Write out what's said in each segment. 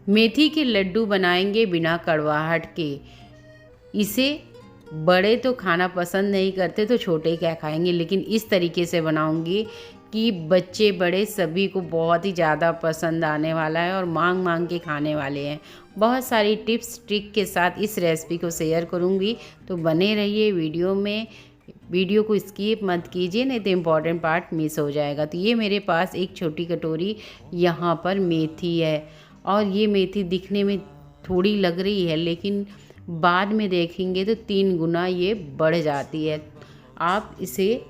मेथी के लड्डू बनाएंगे बिना कड़वाहट के। इसे बड़े तो खाना पसंद नहीं करते तो छोटे क्या खाएंगे, लेकिन इस तरीके से बनाऊंगी कि बच्चे बड़े सभी को बहुत ही ज़्यादा पसंद आने वाला है और मांग मांग के खाने वाले हैं। बहुत सारी टिप्स ट्रिक के साथ इस रेसिपी को शेयर करूंगी, तो बने रहिए वीडियो में। वीडियो को स्किप मत कीजिए, नहीं तो इम्पॉर्टेंट पार्ट मिस हो जाएगा। तो ये मेरे पास एक छोटी कटोरी यहाँ पर मेथी है, और ये मेथी दिखने में थोड़ी लग रही है, लेकिन बाद में देखेंगे तो 3 गुना ये बढ़ जाती है। आप इसे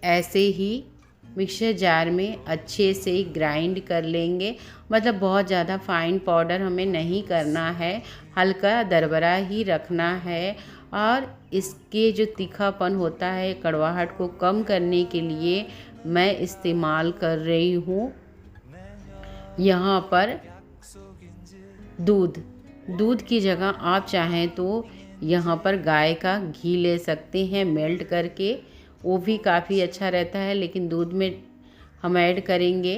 ऐसे ही मिक्सर जार में अच्छे से ग्राइंड कर लेंगे, मतलब बहुत ज़्यादा फाइन पाउडर हमें नहीं करना है, हल्का दरबरा ही रखना है। और इसके जो तीखापन होता है, कड़वाहट को कम करने के लिए मैं इस्तेमाल कर रही हूँ यहाँ पर दूध की जगह आप चाहें तो यहाँ पर गाय का घी ले सकते हैं मेल्ट करके, वो भी काफ़ी अच्छा रहता है। लेकिन दूध में हम ऐड करेंगे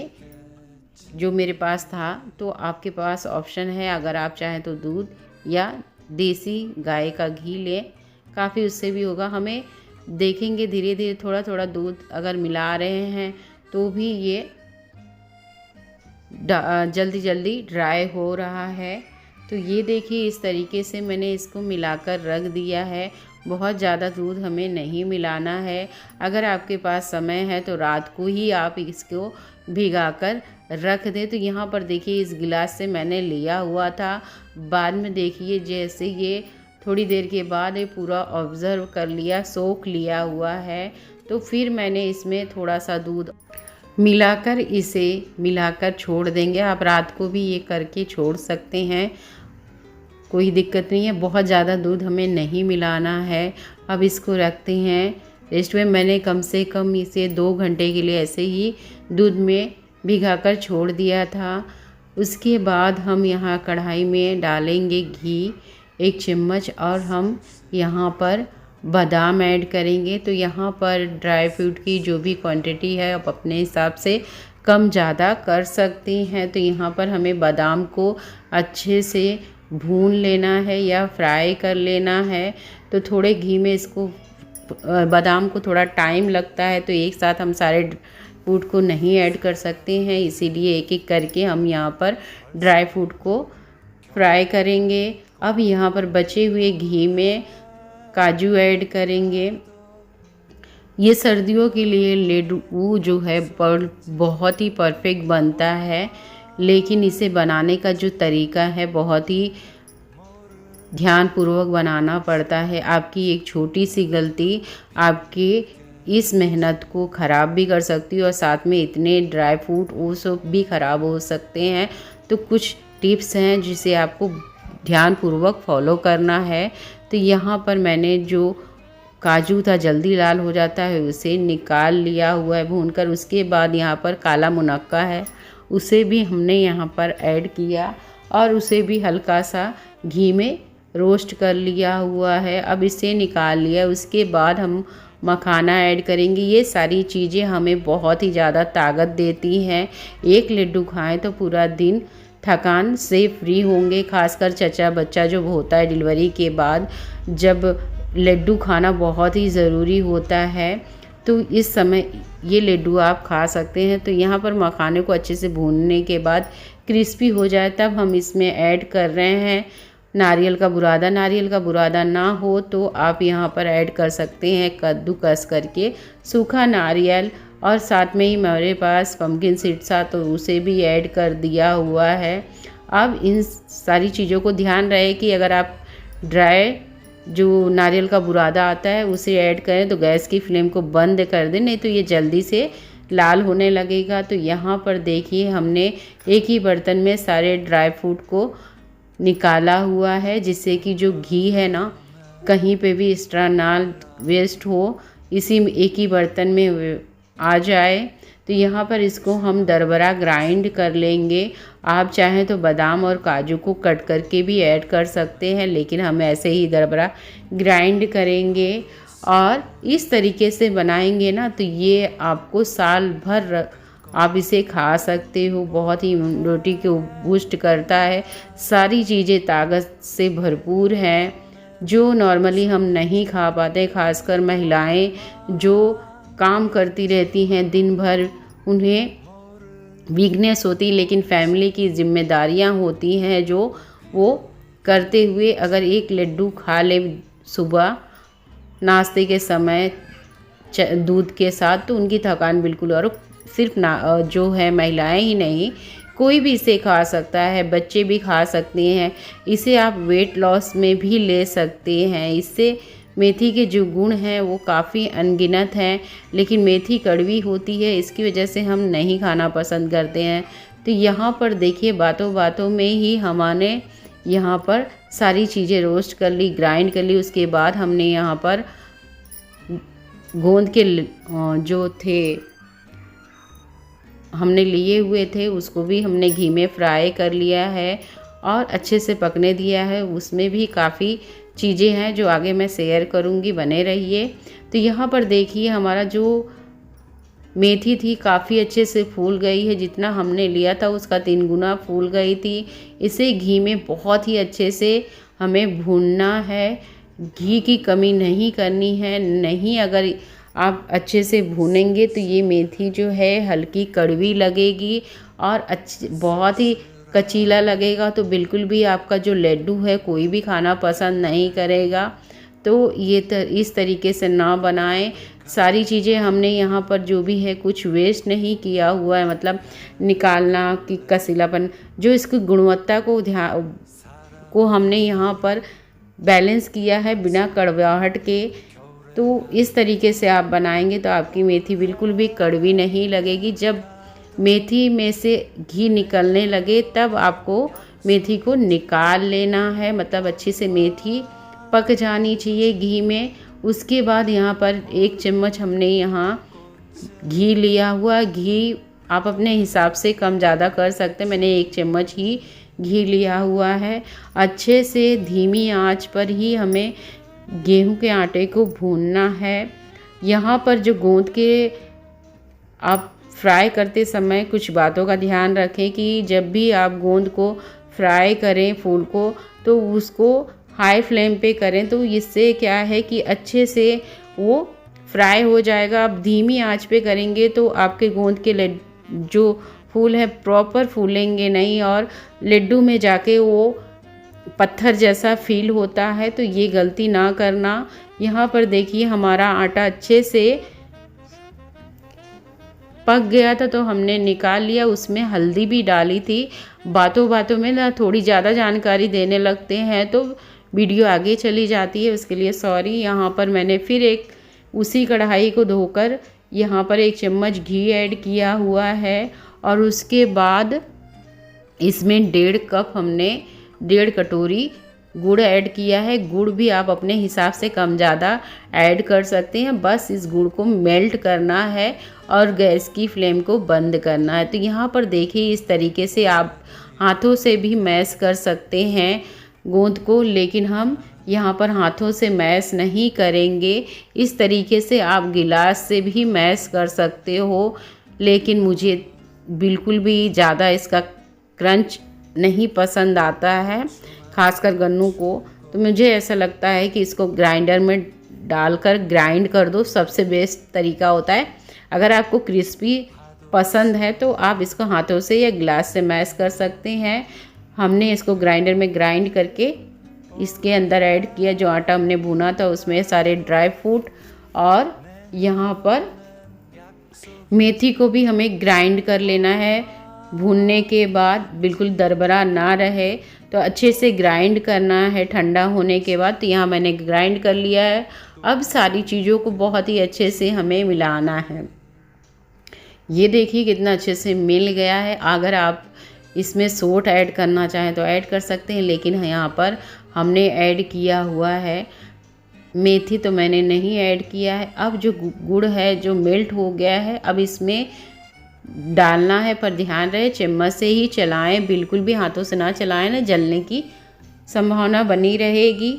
जो मेरे पास था, तो आपके पास ऑप्शन है, अगर आप चाहें तो दूध या देसी गाय का घी लें, काफ़ी उससे भी होगा। हमें देखेंगे धीरे धीरे थोड़ा थोड़ा दूध अगर मिला रहे हैं तो भी ये जल्दी जल्दी ड्राई हो रहा है। तो ये देखिए इस तरीके से मैंने इसको मिलाकर रख दिया है। बहुत ज़्यादा दूध हमें नहीं मिलाना है। अगर आपके पास समय है तो रात को ही आप इसको भिगाकर रख दें। तो यहाँ पर देखिए इस गिलास से मैंने लिया हुआ था, बाद में देखिए जैसे ये थोड़ी देर के बाद ये पूरा ऑब्ज़र्व कर लिया, सोख लिया हुआ है। तो फिर मैंने इसमें थोड़ा सा दूध मिलाकर इसे मिलाकर छोड़ देंगे। आप रात को भी ये करके छोड़ सकते हैं, कोई दिक्कत नहीं है। बहुत ज़्यादा दूध हमें नहीं मिलाना है। अब इसको रखते हैं रेस्ट में। मैंने कम से कम इसे 2 घंटे के लिए ऐसे ही दूध में भिगाकर छोड़ दिया था। उसके बाद हम यहाँ कढ़ाई में डालेंगे घी 1 चम्मच, और हम यहाँ पर बादाम ऐड करेंगे। तो यहाँ पर ड्राई फ्रूट की जो भी क्वांटिटी है आप अपने हिसाब से कम ज़्यादा कर सकती हैं। तो यहाँ पर हमें बादाम को अच्छे से भून लेना है या फ्राई कर लेना है। तो थोड़े घी में इसको, बादाम को थोड़ा टाइम लगता है, तो एक साथ हम सारे फ्रूट को नहीं ऐड कर सकते हैं, इसीलिए एक एक करके हम यहाँ पर ड्राई फ्रूट को फ्राई करेंगे। अब यहाँ पर बचे हुए घी में काजू ऐड करेंगे। ये सर्दियों के लिए लड्डू जो है बहुत ही परफेक्ट बनता है, लेकिन इसे बनाने का जो तरीका है बहुत ही ध्यानपूर्वक बनाना पड़ता है। आपकी एक छोटी सी गलती आपके इस मेहनत को ख़राब भी कर सकती है, और साथ में इतने ड्राई फ्रूट वो सब भी ख़राब हो सकते हैं। तो कुछ टिप्स हैं जिसे आपको ध्यानपूर्वक फॉलो करना है। तो यहाँ पर मैंने जो काजू था जल्दी लाल हो जाता है उसे निकाल लिया हुआ है भूनकर। उसके बाद यहाँ पर काला मुनक्का है, उसे भी हमने यहाँ पर ऐड किया और उसे भी हल्का सा घी में रोस्ट कर लिया हुआ है। अब इसे निकाल लिया। उसके बाद हम मखाना ऐड करेंगे। ये सारी चीज़ें हमें बहुत ही ज़्यादा ताकत देती हैं। एक लड्डू खाएं तो पूरा दिन थकान से फ्री होंगे। खासकर चचा बच्चा जो होता है डिलीवरी के बाद, जब लड्डू खाना बहुत ही ज़रूरी होता है, तो इस समय ये लड्डू आप खा सकते हैं। तो यहाँ पर मखाने को अच्छे से भूनने के बाद क्रिस्पी हो जाए तब हम इसमें ऐड कर रहे हैं नारियल का बुरादा। नारियल का बुरादा ना हो तो आप यहाँ पर ऐड कर सकते हैं कद्दूकस करके सूखा नारियल, और साथ में ही मेरे पास पम्पकिन सीड्स था तो उसे भी ऐड कर दिया हुआ है। अब इन सारी चीज़ों को ध्यान रहे कि अगर आप ड्राई जो नारियल का बुरादा आता है उसे ऐड करें तो गैस की फ्लेम को बंद कर दें, नहीं तो ये जल्दी से लाल होने लगेगा। तो यहाँ पर देखिए हमने एक ही बर्तन में सारे ड्राई फ्रूट को निकाला हुआ है, जिससे कि जो घी है ना कहीं पे भी एक्स्ट्रा ना वेस्ट हो, इसी में एक ही बर्तन में आ जाए। तो यहाँ पर इसको हम दरबरा ग्राइंड कर लेंगे। आप चाहें तो बादाम और काजू को कट करके भी ऐड कर सकते हैं, लेकिन हम ऐसे ही दरबरा ग्राइंड करेंगे और इस तरीके से बनाएंगे ना तो ये आपको साल भर आप इसे खा सकते हो। बहुत ही इम्यूनिटी को बूस्ट करता है। सारी चीज़ें ताकत से भरपूर हैं जो नॉर्मली हम नहीं खा पाते। खासकर महिलाएं जो काम करती रहती हैं दिन भर, उन्हें वीकनेस होती, लेकिन फैमिली की जिम्मेदारियां होती हैं जो वो करते हुए अगर एक लड्डू खा ले सुबह नाश्ते के समय दूध के साथ, तो उनकी थकान बिल्कुल, और सिर्फ ना जो है महिलाएं ही नहीं, कोई भी इसे खा सकता है, बच्चे भी खा सकते हैं। इसे आप वेट लॉस में भी ले सकते हैं। इससे मेथी के जो गुण हैं वो काफ़ी अनगिनत हैं, लेकिन मेथी कड़वी होती है, इसकी वजह से हम नहीं खाना पसंद करते हैं। तो यहाँ पर देखिए, बातों बातों में ही हमने यहाँ पर सारी चीज़ें रोस्ट कर ली, ग्राइंड कर ली। उसके बाद हमने यहाँ पर गोंद के जो थे हमने लिए हुए थे, उसको भी हमने घी में फ्राई कर लिया है और अच्छे से पकने दिया है। उसमें भी काफ़ी चीज़ें हैं जो आगे मैं शेयर करूँगी, बने रहिए। तो यहाँ पर देखिए, हमारा जो मेथी थी काफ़ी अच्छे से फूल गई है। जितना हमने लिया था उसका 3 गुना फूल गई थी। इसे घी में बहुत ही अच्छे से हमें भूनना है। घी की कमी नहीं करनी है। नहीं, अगर आप अच्छे से भूनेंगे तो ये मेथी जो है हल्की कड़वी लगेगी और बहुत ही कचीला लगेगा। तो बिल्कुल भी आपका जो लड्डू है कोई भी खाना पसंद नहीं करेगा। तो ये इस तरीके से ना बनाएं। सारी चीज़ें हमने यहाँ पर जो भी है कुछ वेस्ट नहीं किया हुआ है, मतलब निकालना कि कसीलापन, जो इसकी गुणवत्ता को हमने यहाँ पर बैलेंस किया है बिना कड़वाहट के। तो इस तरीके से आप बनाएंगे तो आपकी मेथी बिल्कुल भी कड़वी नहीं लगेगी। जब मेथी में से घी निकलने लगे तब आपको मेथी को निकाल लेना है, मतलब अच्छे से मेथी पक जानी चाहिए घी में। उसके बाद यहाँ पर 1 चम्मच हमने यहाँ घी लिया हुआ। घी आप अपने हिसाब से कम ज़्यादा कर सकते हैं। मैंने 1 चम्मच ही घी लिया हुआ है। अच्छे से धीमी आंच पर ही हमें गेहूं के आटे को भूनना है। यहाँ पर जो गोंद के आप फ्राई करते समय कुछ बातों का ध्यान रखें कि जब भी आप गोंद को फ्राई करें फूल को, तो उसको हाई फ्लेम पे करें। तो इससे क्या है कि अच्छे से वो फ्राई हो जाएगा। आप धीमी आंच पे करेंगे तो आपके गोंद के जो फूल है प्रॉपर फूलेंगे नहीं और लड्डू में जाके वो पत्थर जैसा फील होता है। तो ये गलती ना करना। यहाँ पर देखिए, हमारा आटा अच्छे से पक गया था तो हमने निकाल लिया। उसमें हल्दी भी डाली थी। बातों बातों में ना थोड़ी ज़्यादा जानकारी देने लगते हैं तो वीडियो आगे चली जाती है, उसके लिए सॉरी। यहाँ पर मैंने फिर उसी कढ़ाई को धोकर यहाँ पर 1 चम्मच घी ऐड किया हुआ है और उसके बाद इसमें 1.5 कप हमने 1.5 कटोरी गुड़ ऐड किया है। गुड़ भी आप अपने हिसाब से कम ज़्यादा ऐड कर सकते हैं। बस इस गुड़ को मेल्ट करना है और गैस की फ्लेम को बंद करना है। तो यहाँ पर देखिए, इस तरीके से आप हाथों से भी मैश कर सकते हैं गोंद को, लेकिन हम यहाँ पर हाथों से मैश नहीं करेंगे। इस तरीके से आप गिलास से भी मैश कर सकते हो, लेकिन मुझे बिल्कुल भी ज़्यादा इसका क्रंच नहीं पसंद आता है, खासकर गन्नू को। तो मुझे ऐसा लगता है कि इसको ग्राइंडर में डालकर ग्राइंड कर दो, सबसे बेस्ट तरीका होता है। अगर आपको क्रिस्पी पसंद है तो आप इसको हाथों से या गिलास से मैश कर सकते हैं। हमने इसको ग्राइंडर में ग्राइंड करके इसके अंदर ऐड किया। जो आटा हमने भुना था उसमें सारे ड्राई फ्रूट और यहाँ पर मेथी को भी हमें ग्राइंड कर लेना है। भूनने के बाद बिल्कुल दरबरा ना रहे तो अच्छे से ग्राइंड करना है ठंडा होने के बाद। तो यहाँ मैंने ग्राइंड कर लिया है। अब सारी चीज़ों को बहुत ही अच्छे से हमें मिलाना है। ये देखिए कितना अच्छे से मिल गया है। अगर आप इसमें सोट ऐड करना चाहें तो ऐड कर सकते हैं, लेकिन यहाँ पर हमने ऐड किया हुआ है। मेथी तो मैंने नहीं ऐड किया है। अब जो गुड़ है जो मेल्ट हो गया है, अब इसमें डालना है, पर ध्यान रहे चम्मच से ही चलाएं, बिल्कुल भी हाथों से ना चलाएं, ना जलने की संभावना बनी रहेगी।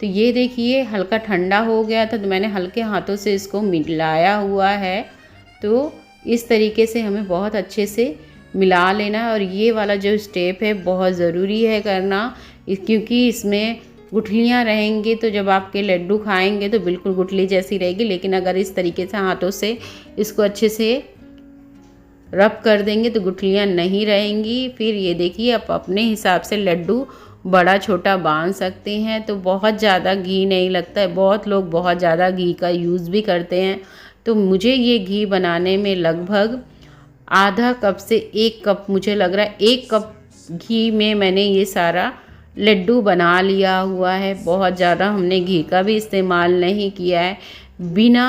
तो ये देखिए हल्का ठंडा हो गया था तो मैंने हल्के हाथों से इसको मिलाया हुआ है। तो इस तरीके से हमें बहुत अच्छे से मिला लेना है। और ये वाला जो स्टेप है बहुत ज़रूरी है करना, क्योंकि इसमें गुठलियाँ रहेंगी तो जब आपके लड्डू खाएंगे तो बिल्कुल गुठली जैसी रहेगी। लेकिन अगर इस तरीके से हाथों से इसको अच्छे से रब कर देंगे तो गुठलियाँ नहीं रहेंगी। फिर ये देखिए, आप अपने हिसाब से लड्डू बड़ा छोटा बांध सकते हैं। तो बहुत ज़्यादा घी नहीं लगता है, बहुत लोग बहुत ज़्यादा घी का यूज़ भी करते हैं। तो मुझे ये घी बनाने में लगभग आधा कप से 1 कप, मुझे लग रहा है 1 कप घी में मैंने ये सारा लड्डू बना लिया हुआ है। बहुत ज़्यादा हमने घी का भी इस्तेमाल नहीं किया है। बिना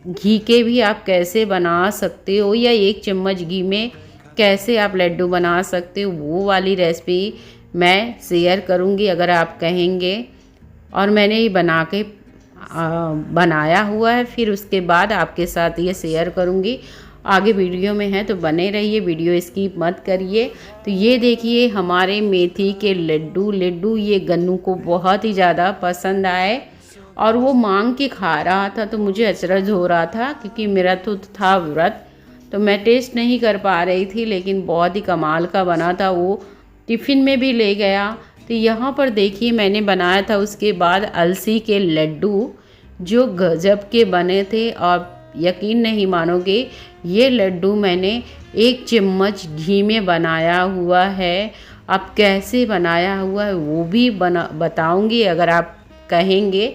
घी के भी आप कैसे बना सकते हो, या 1 चम्मच घी में कैसे आप लड्डू बना सकते हो, वो वाली रेसिपी मैं शेयर करूँगी अगर आप कहेंगे। और मैंने ये बनाया हुआ है, फिर उसके बाद आपके साथ ये शेयर करूँगी। आगे वीडियो में है तो बने रहिए, वीडियो स्किप मत करिए। तो ये देखिए हमारे मेथी के लड्डू ये गन्नू को बहुत ही ज़्यादा पसंद आए और वो मांग के खा रहा था। तो मुझे अचरज हो रहा था क्योंकि मेरा तो था व्रत, तो मैं टेस्ट नहीं कर पा रही थी, लेकिन बहुत ही कमाल का बना था। वो टिफ़िन में भी ले गया। तो यहाँ पर देखिए मैंने बनाया था उसके बाद अलसी के लड्डू, जो गजब के बने थे। और यकीन नहीं मानोगे, ये लड्डू मैंने 1 चम्मच घी में बनाया हुआ है। अब कैसे बनाया हुआ है वो भी बताऊंगी अगर आप कहेंगे।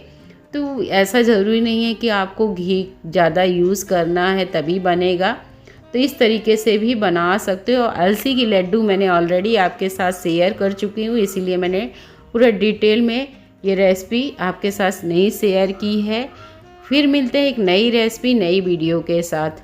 तो ऐसा ज़रूरी नहीं है कि आपको घी ज़्यादा यूज़ करना है तभी बनेगा, तो इस तरीके से भी बना सकते हो। अलसी की लड्डू मैंने ऑलरेडी आपके साथ शेयर कर चुकी हूँ, इसीलिए मैंने पूरा डिटेल में ये रेसिपी आपके साथ नहीं शेयर की है। फिर मिलते हैं एक नई रेसिपी नई वीडियो के साथ।